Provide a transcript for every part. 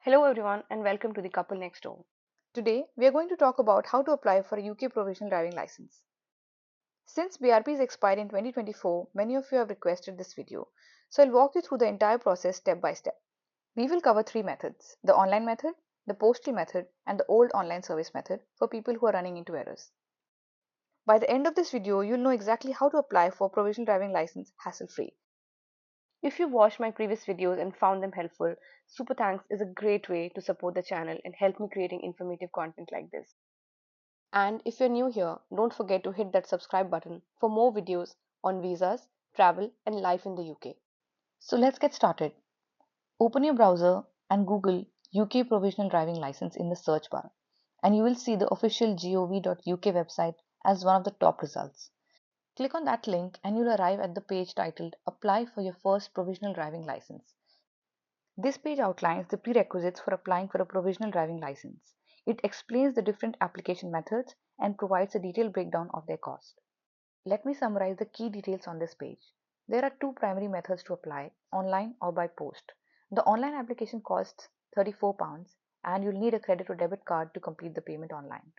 Hello everyone and welcome to the couple next door. Today, we are going to talk about how to apply for a UK provisional driving license. Since BRP is expired in 2024, many of you have requested this video, so I'll walk you through the entire process step by step. We will cover three methods: the online method, the postal method, and the old online service method for people who are running into errors. By the end of this video, you'll know exactly how to apply for a provisional driving license hassle-free. If you watched my previous videos and found them helpful, super thanks is a great way to support the channel and help me creating informative content like this. And if you're new here, don't forget to hit that subscribe button for more videos on visas, travel and life in the UK. So let's get started. Open your browser and Google UK Provisional Driving License in the search bar, and you will see the official gov.uk website as one of the top results. Click on that link and you'll arrive at the page titled Apply for your first provisional driving license. This page outlines the prerequisites for applying for a provisional driving license. It explains the different application methods and provides a detailed breakdown of their cost. Let me summarize the key details on this page. There are two primary methods to apply, online or by post. The online application costs £34 and you'll need a credit or debit card to complete the payment online.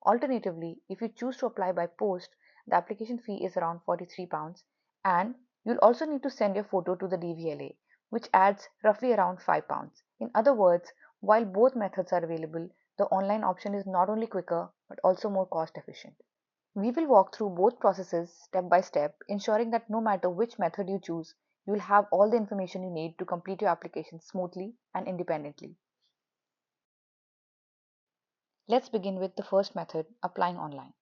Alternatively, if you choose to apply by post, the application fee is around £43 and you'll also need to send your photo to the DVLA, which adds roughly around £5. In other words, while both methods are available, the online option is not only quicker but also more cost efficient. We will walk through both processes step by step, ensuring that no matter which method you choose, you will have all the information you need to complete your application smoothly and independently. Let's begin with the first method, applying online.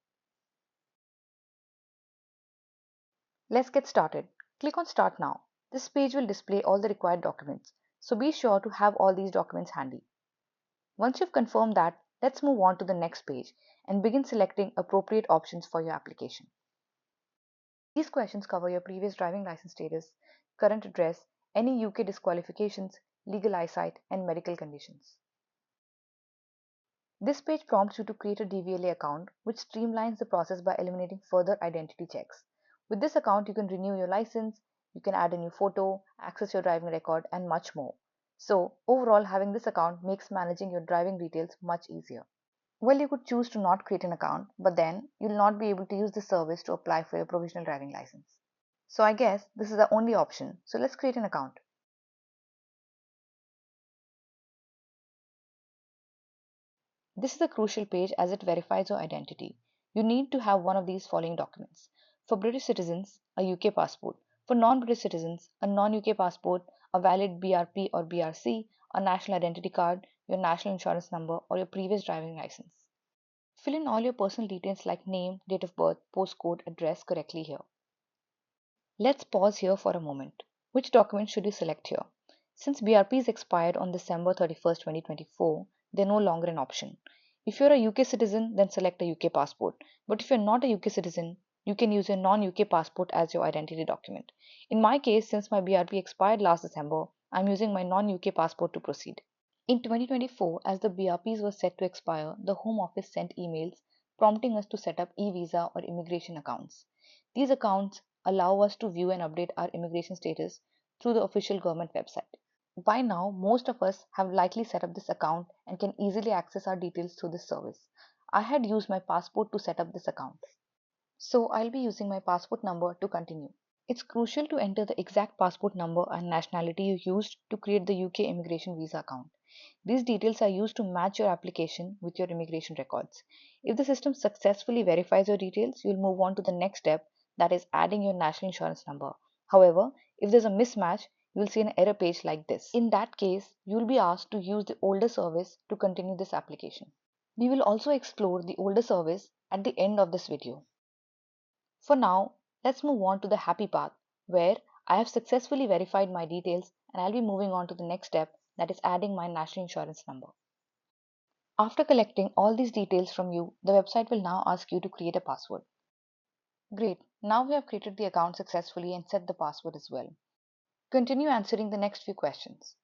Let's get started. Click on Start Now. This page will display all the required documents, so be sure to have all these documents handy. Once you've confirmed that, let's move on to the next page and begin selecting appropriate options for your application. These questions cover your previous driving license status, current address, any UK disqualifications, legal eyesight, and medical conditions. This page prompts you to create a DVLA account, which streamlines the process by eliminating further identity checks. With this account, you can renew your license, you can add a new photo, access your driving record, and much more. So, overall, having this account makes managing your driving details much easier. Well, you could choose to not create an account, but then you'll not be able to use the service to apply for your provisional driving license. So I guess this is the only option. So let's create an account. This is a crucial page as it verifies your identity. You need to have one of these following documents. For British citizens, a UK passport. For non-British citizens, a non-UK passport, a valid BRP or BRC, a national identity card, your national insurance number, or your previous driving license. Fill in all your personal details like name, date of birth, postcode, address correctly here. Let's pause here for a moment. Which document should you select here? Since BRP is expired on December 31st, 2024, they're no longer an option. If you're a UK citizen, then select a UK passport. But if you're not a UK citizen, you can use your non-UK passport as your identity document. In my case, since my BRP expired last December, I'm using my non-UK passport to proceed. In 2024, as the BRPs were set to expire, the Home Office sent emails prompting us to set up e-visa or immigration accounts. These accounts allow us to view and update our immigration status through the official government website. By now, most of us have likely set up this account and can easily access our details through this service. I had used my passport to set up this account. So I'll be using my passport number to continue. It's crucial to enter the exact passport number and nationality you used to create the UK immigration visa account. These details are used to match your application with your immigration records. If the system successfully verifies your details, you'll move on to the next step, that is adding your national insurance number. However, if there's a mismatch, you will see an error page like this. In that case, you will be asked to use the older service to continue this application. We will also explore the older service at the end of this video. For now, let's move on to the happy part, where I have successfully verified my details and I'll be moving on to the next step, that is adding my national insurance number. After collecting all these details from you, the website will now ask you to create a password. Great, now we have created the account successfully and set the password as well. Continue answering the next few questions.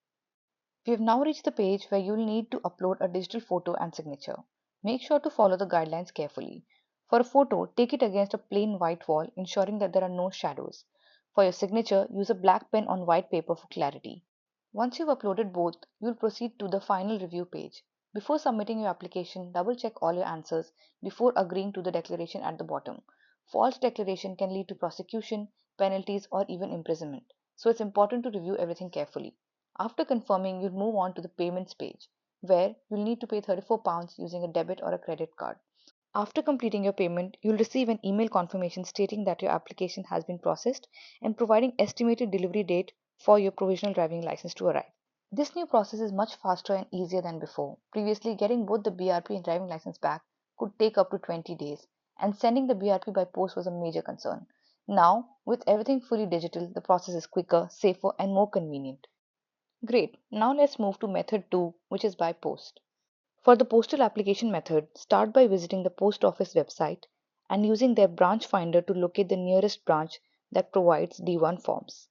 We have now reached the page where you will need to upload a digital photo and signature. Make sure to follow the guidelines carefully. For a photo, take it against a plain white wall, ensuring that there are no shadows. For your signature, use a black pen on white paper for clarity. Once you've uploaded both, you'll proceed to the final review page. Before submitting your application, double check all your answers before agreeing to the declaration at the bottom. False declaration can lead to prosecution, penalties, or even imprisonment, so it's important to review everything carefully. After confirming, you'll move on to the payments page, where you'll need to pay £34 using a debit or a credit card. After completing your payment, you'll receive an email confirmation stating that your application has been processed and providing estimated delivery date for your provisional driving license to arrive. This new process is much faster and easier than before. Previously, getting both the BRP and driving license back could take up to 20 days, and sending the BRP by post was a major concern. Now, with everything fully digital, the process is quicker, safer, and more convenient. Great. Now let's move to method 2, which is by post. For the postal application method, start by visiting the post office website and using their branch finder to locate the nearest branch that provides D1 forms.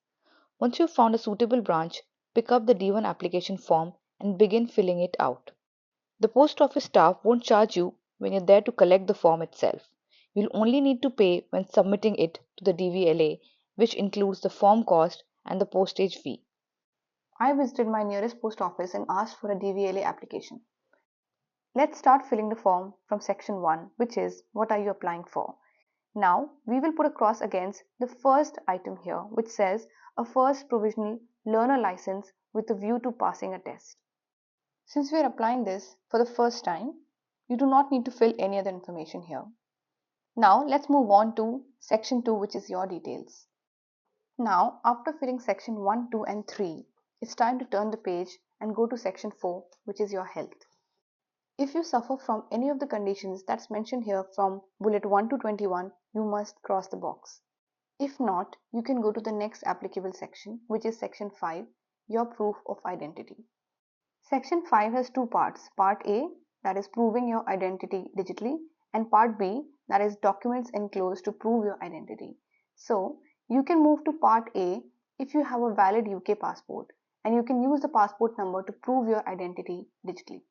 Once you've found a suitable branch, pick up the D1 application form and begin filling it out. The post office staff won't charge you when you're there to collect the form itself. You'll only need to pay when submitting it to the DVLA, which includes the form cost and the postage fee. I visited my nearest post office and asked for a DVLA application. Let's start filling the form from section 1, which is what are you applying for? Now we will put a cross against the first item here, which says a first provisional learner license with a view to passing a test. Since we are applying this for the first time, you do not need to fill any other information here. Now let's move on to section 2, which is your details. Now after filling section 1, 2 and 3, it's time to turn the page and go to section 4, which is your health. If you suffer from any of the conditions that's mentioned here from bullet 1 to 21, you must cross the box. If not, you can go to the next applicable section, which is section 5, your proof of identity. Section 5 has two parts. Part A, that is proving your identity digitally, and Part B, that is documents enclosed to prove your identity. So, you can move to Part A if you have a valid UK passport, and you can use the passport number to prove your identity digitally.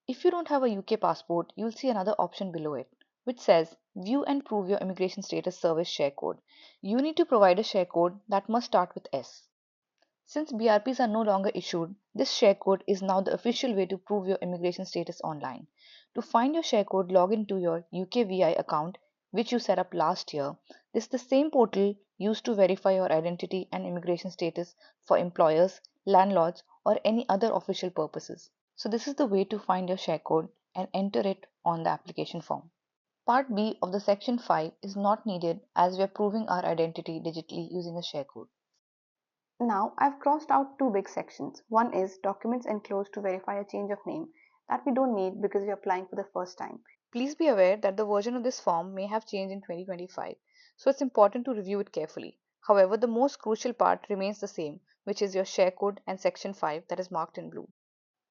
If you don't have a UK passport, you'll see another option below it, which says View and Prove Your Immigration Status Service Share Code. You need to provide a share code that must start with S. Since BRPs are no longer issued, this share code is now the official way to prove your immigration status online. To find your share code, log into your UKVI account, which you set up last year. This is the same portal used to verify your identity and immigration status for employers, landlords, or any other official purposes. So, this is the way to find your share code and enter it on the application form. Part B of the section 5 is not needed as we are proving our identity digitally using a share code. Now I've crossed out two big sections. One is documents enclosed to verify a change of name that we don't need because we're applying for the first time. Please be aware that the version of this form may have changed in 2025, so it's important to review it carefully. However, the most crucial part remains the same, which is your share code and section 5 that is marked in blue.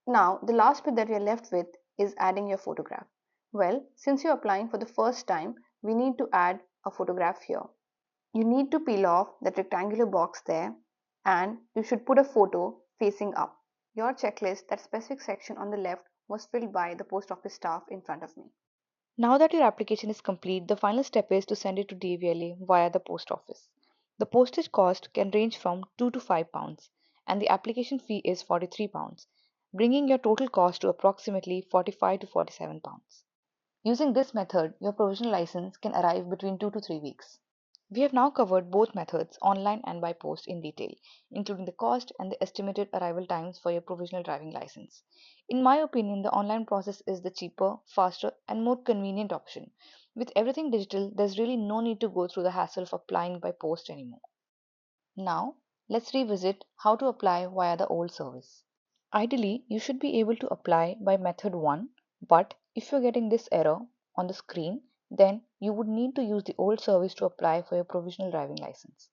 Now the last bit that we're left with is adding your photograph. Well, since you're applying for the first time, we need to add a photograph here. You need to peel off that rectangular box there and you should put a photo facing up. Your checklist, that specific section on the left, was filled by the post office staff in front of me. Now that your application is complete, the final step is to send it to DVLA via the post office. The postage cost can range from 2 to £5 and the application fee is £43, bringing your total cost to approximately £45 to £47. Using this method, your provisional license can arrive between 2 to 3 weeks. We have now covered both methods, online and by post, in detail, including the cost and the estimated arrival times for your provisional driving license. In my opinion, the online process is the cheaper, faster, and more convenient option. With everything digital, there's really no need to go through the hassle of applying by post anymore. Now, let's revisit how to apply via the old service. Ideally, you should be able to apply by method 1, but if you're getting this error on the screen, then you would need to use the old service to apply for your provisional driving license.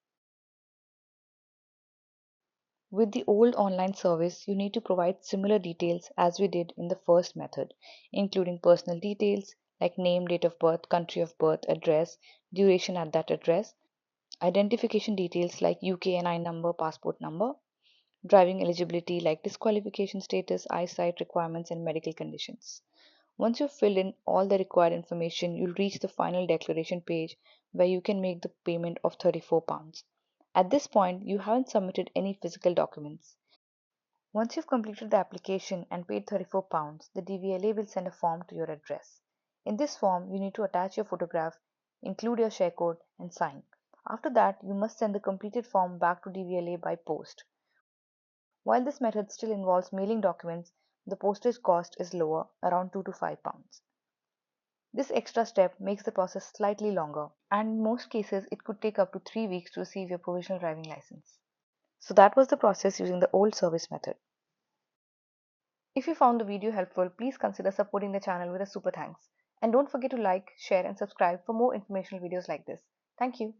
With the old online service, you need to provide similar details as we did in the first method, including personal details like name, date of birth, country of birth, address, duration at that address, identification details like UKNI number, passport number, driving eligibility like disqualification status, eyesight requirements, and medical conditions. Once you've filled in all the required information, you'll reach the final declaration page where you can make the payment of £34. At this point, you haven't submitted any physical documents. Once you've completed the application and paid £34, the DVLA will send a form to your address. In this form, you need to attach your photograph, include your share code, and sign. After that, you must send the completed form back to DVLA by post. While this method still involves mailing documents, the postage cost is lower, around £2 to £5. This extra step makes the process slightly longer, and in most cases, it could take up to 3 weeks to receive your provisional driving license. So that was the process using the old service method. If you found the video helpful, please consider supporting the channel with a super thanks. And don't forget to like, share, and subscribe for more informational videos like this. Thank you.